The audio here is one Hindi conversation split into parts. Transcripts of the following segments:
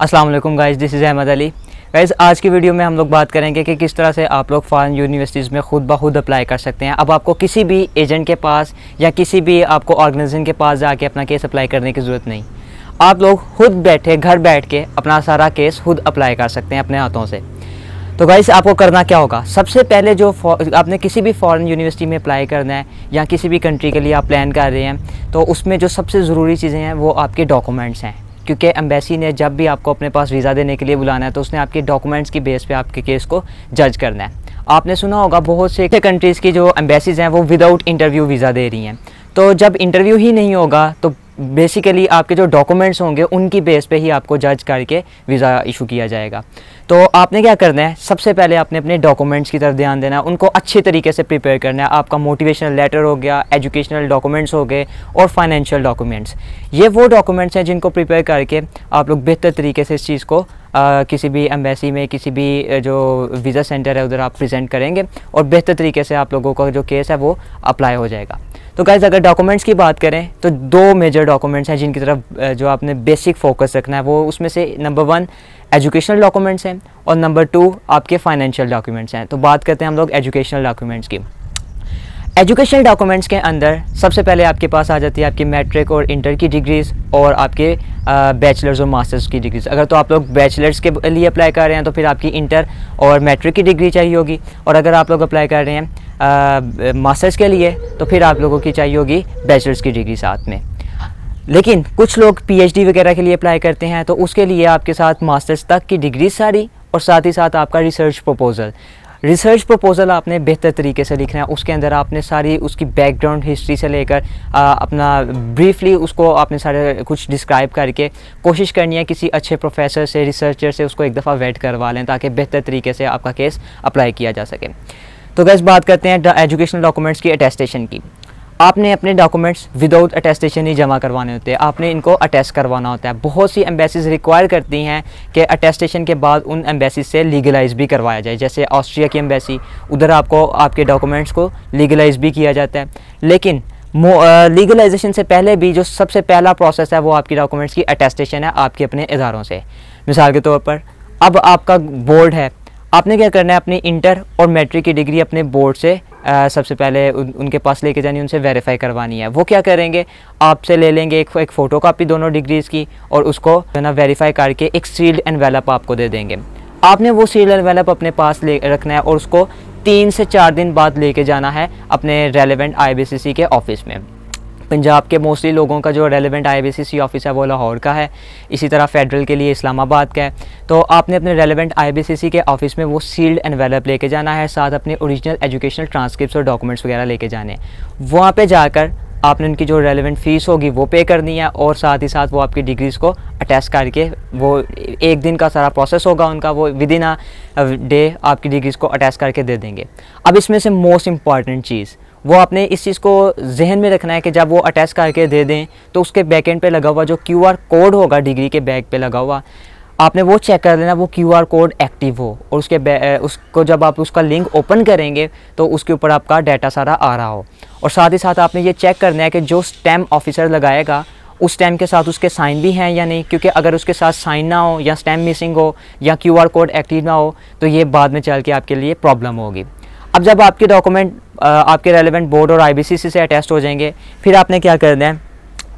अस्सलाम वालेकुम guys, this is Ahmad Ali. Guys, आज की वीडियो में हम लोग बात करेंगे कि किस तरह से आप लोग फॉरेन यूनिवर्सिटीज़ में खुद ब खुद अप्लाई कर सकते हैं। अब आपको किसी भी एजेंट के पास या किसी भी आपको ऑर्गेनाइजेशन के पास जाके अपना केस अप्लाई करने की ज़रूरत नहीं। आप लोग खुद बैठे घर बैठ के अपना सारा केस खुद अप्लाई कर सकते हैं अपने हाथों से। तो गाइस, आपको करना क्या होगा, सबसे पहले जो आपने किसी भी फॉरेन यूनिवर्सिटी में अप्लाई करना है या किसी भी कंट्री के लिए आप प्लान कर रहे हैं, तो उसमें जो सबसे ज़रूरी चीज़ें हैं वो आपके डॉक्यूमेंट्स हैं। क्योंकि एम्बेसी ने जब भी आपको अपने पास वीज़ा देने के लिए बुलाना है तो उसने आपके डॉक्यूमेंट्स की बेस पे आपके केस को जज करना है। आपने सुना होगा बहुत से कंट्रीज़ की जो एम्बेसीज़ हैं वो विदाउट इंटरव्यू वीज़ा दे रही हैं। तो जब इंटरव्यू ही नहीं होगा तो बेसिकली आपके जो डॉक्यूमेंट्स होंगे उनकी बेस पे ही आपको जज करके वीज़ा इशू किया जाएगा। तो आपने क्या करना है, सबसे पहले आपने अपने डॉक्यूमेंट्स की तरफ ध्यान देना है, उनको अच्छे तरीके से प्रिपेयर करना है। आपका मोटिवेशनल लेटर हो गया, एजुकेशनल डॉक्यूमेंट्स हो गए और फाइनेंशियल डॉक्यूमेंट्स। ये वो डॉक्यूमेंट्स हैं जिनको प्रिपेयर करके आप लोग बेहतर तरीके से इस चीज़ को किसी भी एम्बेसी में, किसी भी जो वीज़ा सेंटर है उधर आप प्रेजेंट करेंगे और बेहतर तरीके से आप लोगों का जो केस है वो अप्लाई हो जाएगा। तो गाइस, अगर डॉक्यूमेंट्स की बात करें तो दो मेजर डॉक्यूमेंट्स हैं जिनकी तरफ जो आपने बेसिक फोकस रखना है। वो उसमें से नंबर 1 एजुकेशनल डॉक्यूमेंट्स हैं और नंबर 2 आपके फाइनेंशियल डॉक्यूमेंट्स हैं। तो बात करते हैं हम लोग एजुकेशनल डॉक्यूमेंट्स की। एजुकेशनल डॉक्यूमेंट्स के अंदर सबसे पहले आपके पास आ जाती है आपकी मैट्रिक और इंटर की डिग्रीज़ और आपके बैचलर्स और मास्टर्स की डिग्रीज़। अगर तो आप लोग बैचलर्स के लिए अप्लाई कर रहे हैं तो फिर आपकी इंटर और मैट्रिक की डिग्री चाहिए होगी, और अगर आप लोग अप्लाई कर रहे हैं मास्टर्स के लिए तो फिर आप लोगों की चाहिए होगी बैचलर्स की डिग्री साथ में। लेकिन कुछ लोग पीएचडी वगैरह के लिए अप्लाई करते हैं तो उसके लिए आपके साथ मास्टर्स तक की डिग्री सारी और साथ ही साथ आपका रिसर्च प्रपोज़ल आपने बेहतर तरीके से लिखना है। उसके अंदर आपने सारी उसकी बैकग्राउंड हिस्ट्री से लेकर अपना ब्रीफली उसको आपने सारे कुछ डिस्क्राइब करके कोशिश करनी है किसी अच्छे प्रोफेसर से, रिसर्चर से उसको एक दफ़ा वेट करवा लें ताकि बेहतर तरीके से आपका केस अप्लाई किया जा सके। तो गाइस, बात करते हैं एजुकेशनल डॉक्यूमेंट्स की अटेस्टेशन की। आपने अपने डॉक्यूमेंट्स विदाउट अटेस्टेशन ही जमा करवाने होते हैं, आपने इनको अटेस्ट करवाना होता है। बहुत सी एम्बेसीज रिक्वायर करती हैं कि अटेस्टेशन के बाद उन एम्बेसीज से लीगलाइज भी करवाया जाए। जैसे ऑस्ट्रिया की एम्बेसी, उधर आपको आपके डॉक्यूमेंट्स को लीगलाइज भी किया जाता है। लेकिन लीगलाइजेशन से पहले भी जो सबसे पहला प्रोसेस है वो आपकी डॉक्यूमेंट्स की अटेस्टेशन है आपके अपने इदारों से। मिसाल के तौर पर अब आपका बोर्ड है, आपने क्या करना है, अपनी इंटर और मैट्रिक की डिग्री अपने बोर्ड से सबसे पहले उनके पास लेके जानी, उनसे वेरीफाई करवानी है। वो क्या करेंगे, आपसे ले लेंगे एक फ़ोटो कापी दोनों डिग्रीज़ की और उसको ना वेरीफाई करके एक सील्ड एनवेलप आपको दे देंगे। आपने वो सील्ड एनवेलप अपने पास ले रखना है और उसको 3 से 4 दिन बाद लेके जाना है अपने रेलेवेंट आईबीसीसी के ऑफ़िस में। पंजाब के मोस्टली लोगों का जो रेलेवेंट आईबीसीसी ऑफिस है वो लाहौर का है, इसी तरह फेडरल के लिए इस्लामाबाद का है। तो आपने अपने रेलेवेंट आईबीसीसी के ऑफिस में वो सील्ड एनवेलप लेके जाना है, साथ अपने ओरिजिनल एजुकेशनल ट्रांसक्रिप्ट्स और डॉक्यूमेंट्स वगैरह लेके जाने हैं। वहाँ पे जाकर आपने उनकी जो रेलेवेंट फ़ीस होगी वो पे करनी है और साथ ही साथ वो आपकी डिग्रीज़ को अटेस्ट करके, वो 1 दिन का सारा प्रोसेस होगा उनका, वो विद इन अ डे आपकी डिग्रीज़ को अटेस्ट करके दे देंगे। अब इसमें से मोस्ट इम्पॉर्टेंट चीज़, वो आपने इस चीज़ को जहन में रखना है कि जब वो अटैच करके दे दें तो उसके बैक एंड पे लगा हुआ जो QR कोड होगा डिग्री के बैक पे लगा हुआ, आपने वो चेक कर लेना वो QR कोड एक्टिव हो और उसको जब आप उसका लिंक ओपन करेंगे तो उसके ऊपर आपका डाटा सारा आ रहा हो। और साथ ही साथ आपने ये चेक करना है कि जो स्टैम्प ऑफिसर लगाएगा उस स्टैम्प के साथ उसके साइन भी हैं या नहीं, क्योंकि अगर उसके साथ साइन ना हो या स्टैम्प मिसिंग हो या QR कोड एक्टिव ना हो तो ये बाद में चल के आपके लिए प्रॉब्लम होगी। अब जब आपके डॉक्यूमेंट आपके रेलेवेंट बोर्ड और आईबीसीसी से अटेस्ट हो जाएंगे, फिर आपने क्या करना है,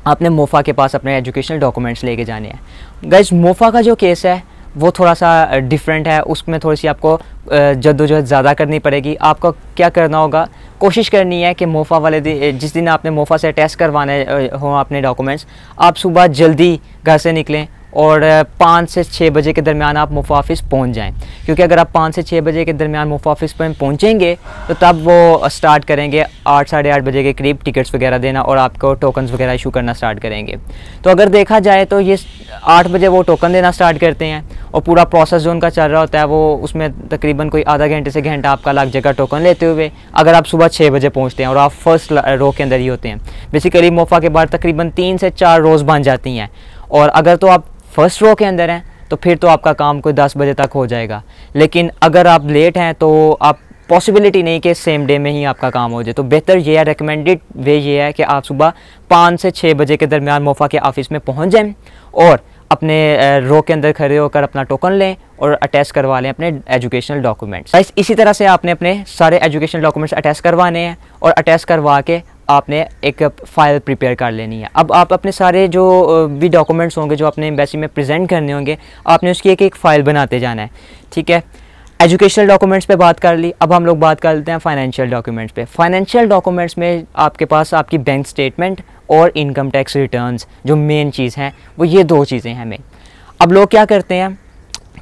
आपने मोफा के पास अपने एजुकेशनल डॉक्यूमेंट्स लेके जाने हैं। गाइस, मोफा का जो केस है वो थोड़ा सा डिफरेंट है, उसमें थोड़ी सी आपको जद्दोजहद ज़्यादा करनी पड़ेगी। आपको क्या करना होगा, कोशिश करनी है कि मोफा वाले जिस दिन आपने मोफा से अटेस्ट करवाने हो अपने डॉक्यूमेंट्स, आप सुबह जल्दी घर से निकलें और 5 से 6 बजे के दरमियान आप मुफ्त ऑफिस पहुंच जाएं, क्योंकि अगर आप 5 से 6 बजे के दरमियान मुफ्त ऑफिस पर पहुंचेंगे तो तब वो स्टार्ट करेंगे 8 साढ़े 8 बजे के करीब टिकट्स वगैरह देना और आपको टोकन्स वगैरह इशू करना स्टार्ट करेंगे। तो अगर देखा जाए तो ये 8 बजे वो टोकन देना स्टार्ट करते हैं और पूरा प्रोसेस जो उनका चल रहा होता है वो उसमें तकरीबन कोई आधा घंटे से घंटा आपका लग जाएगा टोकन लेते हुए, अगर आप सुबह 6 बजे पहुँचते हैं और आप फर्स्ट रो के अंदर ही होते हैं। बेसिकली मोफा के बाद तकरीबन 3 से 4 रोज़ बन जाती हैं और अगर तो आप फर्स्ट रो के अंदर हैं तो फिर तो आपका काम कोई 10 बजे तक हो जाएगा। लेकिन अगर आप लेट हैं तो आप पॉसिबिलिटी नहीं कि सेम डे में ही आपका काम हो जाए। तो बेहतर ये है, रिकमेंडेड वे ये है कि आप सुबह 5 से 6 बजे के दरमियान मोफा के ऑफिस में पहुंच जाएं और अपने रो के अंदर खड़े होकर अपना टोकन लें और अटैच करवा लें अपने एजुकेशनल डॉक्यूमेंट्स। इसी तरह से आपने अपने सारे एजुकेशनल डॉक्यूमेंट्स अटैच करवाने हैं और अटैच करवा के आपने एक फ़ाइल प्रिपेयर कर लेनी है। अब आप अपने सारे जो भी डॉक्यूमेंट्स होंगे जो अपने एम्बेसी में प्रेजेंट करने होंगे, आपने उसकी एक फ़ाइल बनाते जाना है, ठीक है। एजुकेशनल डॉक्यूमेंट्स पे बात कर ली, अब हम लोग बात कर लेते हैं फाइनेंशियल डॉक्यूमेंट्स पे। फाइनेंशियल डॉक्यूमेंट्स में आपके पास आपकी बैंक स्टेटमेंट और इनकम टैक्स रिटर्न्स जो मेन चीज़ हैं, वो ये दो चीज़ें हैं मेन। अब लोग क्या करते हैं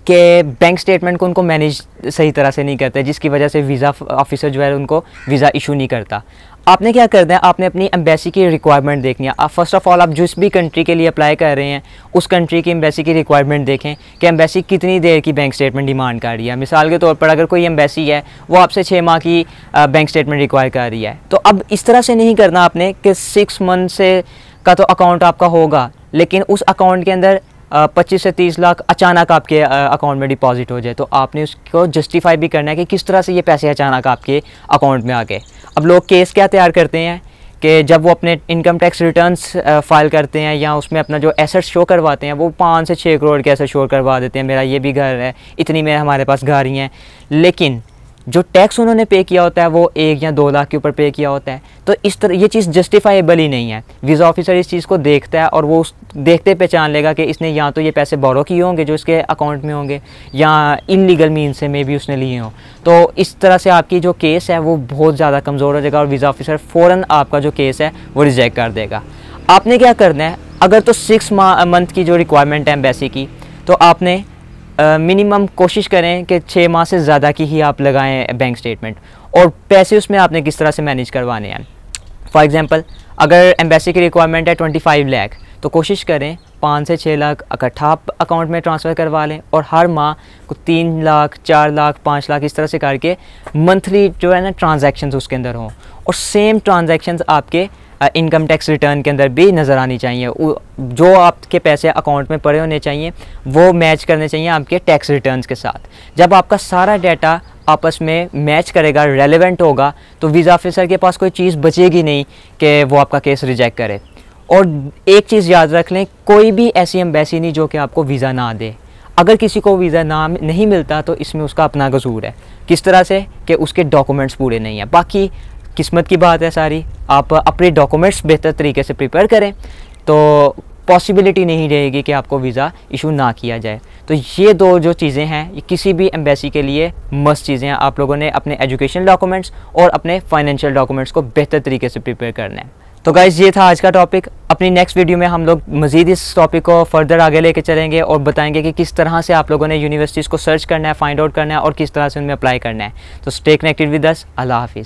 कि बैंक स्टेटमेंट को उनको मैनेज सही तरह से नहीं करते, जिसकी वजह से वीज़ा ऑफिसर जो है उनको वीज़ा इशू नहीं करता। आपने क्या करना है, आपने अपनी एम्बेसी की रिक्वायरमेंट देखनी है। फर्स्ट ऑफ़ ऑल आप जिस भी कंट्री के लिए अप्लाई कर रहे हैं उस कंट्री की एम्बेसी की रिक्वायरमेंट देखें कि एम्बेसी कितनी देर की बैंक स्टेटमेंट डिमांड कर रही है। मिसाल के तौर पर अगर कोई एम्बेसी है वो आपसे 6 माह की बैंक स्टेटमेंट रिक्वायर कर रही है, तो अब इस तरह से नहीं करना आपने कि 6 मंथ से का तो अकाउंट आपका होगा, लेकिन उस अकाउंट के अंदर 25 से 30 लाख अचानक आपके अकाउंट में डिपॉजिट हो जाए। तो आपने उसको जस्टिफाई भी करना है कि किस तरह से ये पैसे अचानक आपके अकाउंट में आ गए। अब लोग केस क्या तैयार करते हैं कि जब वो अपने इनकम टैक्स रिटर्न्स फाइल करते हैं या उसमें अपना जो एसेट्स शो करवाते हैं, वो 5 से 6 करोड़ के एसेट शो करवा देते हैं, मेरा ये भी घर है, इतनी में हमारे पास गाड़ी हैं, लेकिन जो टैक्स उन्होंने पे किया होता है वो 1 या 2 लाख के ऊपर पे किया होता है। तो इस तरह ये चीज़ जस्टिफाइबल ही नहीं है। वीज़ा ऑफिसर इस चीज़ को देखता है और वो देखते पहचान लेगा कि इसने या तो ये पैसे बोरो किए होंगे जो इसके अकाउंट में होंगे, या इलीगल मीन से मे भी उसने लिए हों। तो इस तरह से आपकी जो केस है वो बहुत ज़्यादा कमज़ोर हो जाएगा और वीज़ा ऑफिसर फ़ौरन आपका जो केस है वो रिजेक्ट कर देगा। आपने क्या करना है, अगर तो 6 मंथ की जो रिक्वायरमेंट है एम्बेसी की, तो आपने मिनिमम कोशिश करें कि 6 माह से ज़्यादा की ही आप लगाएं बैंक स्टेटमेंट, और पैसे उसमें आपने किस तरह से मैनेज करवाने हैं। फॉर एग्ज़ाम्पल अगर एम्बेसी की रिक्वायरमेंट है 25 लाख, तो कोशिश करें 5 से 6 लाख इकट्ठा अकाउंट में ट्रांसफ़र करवा लें और हर माह को 3 लाख 4 लाख 5 लाख इस तरह से करके मंथली जो है ना ट्रांजैक्शंस उसके अंदर हों, और सेम ट्रांजैक्शंस आपके इनकम टैक्स रिटर्न के अंदर भी नज़र आनी चाहिए। जो आपके पैसे अकाउंट में पड़े होने चाहिए वो मैच करने चाहिए आपके टैक्स रिटर्न्स के साथ। जब आपका सारा डाटा आपस में मैच करेगा, रेलेवेंट होगा, तो वीज़ा ऑफिसर के पास कोई चीज़ बचेगी नहीं कि वो आपका केस रिजेक्ट करे। और एक चीज़ याद रख लें, कोई भी ऐसी एम्बेसी नहीं जो कि आपको वीज़ा ना दे। अगर किसी को वीज़ा ना नहीं मिलता तो इसमें उसका अपना कसूर है। किस तरह से कि उसके डॉक्यूमेंट्स पूरे नहीं हैं। बाकी किस्मत की बात है सारी, आप अपने डॉक्यूमेंट्स बेहतर तरीके से प्रिपेयर करें तो पॉसिबिलिटी नहीं रहेगी कि आपको वीज़ा इशू ना किया जाए। तो ये दो जो चीज़ें हैं ये किसी भी एम्बेसी के लिए मस्ट चीज़ें हैं। आप लोगों ने अपने एजुकेशनल डॉक्यूमेंट्स और अपने फाइनेंशियल डॉक्यूमेंट्स को बेहतर तरीके से प्रिपेयर करना है। तो गाइज़ ये था आज का टॉपिक। अपनी नेक्स्ट वीडियो में हम लोग मज़ीद इस टॉपिक को फर्दर आगे लेके चलेंगे और बताएंगे कि किस तरह से आप लोगों ने यूनिवर्सिटीज़ को सर्च करना है, फाइंड आउट करना है और किस तरह से उनमें अप्लाई करना है। तो स्टे कनेक्टेड विद अस। अल्लाह हाफिज़।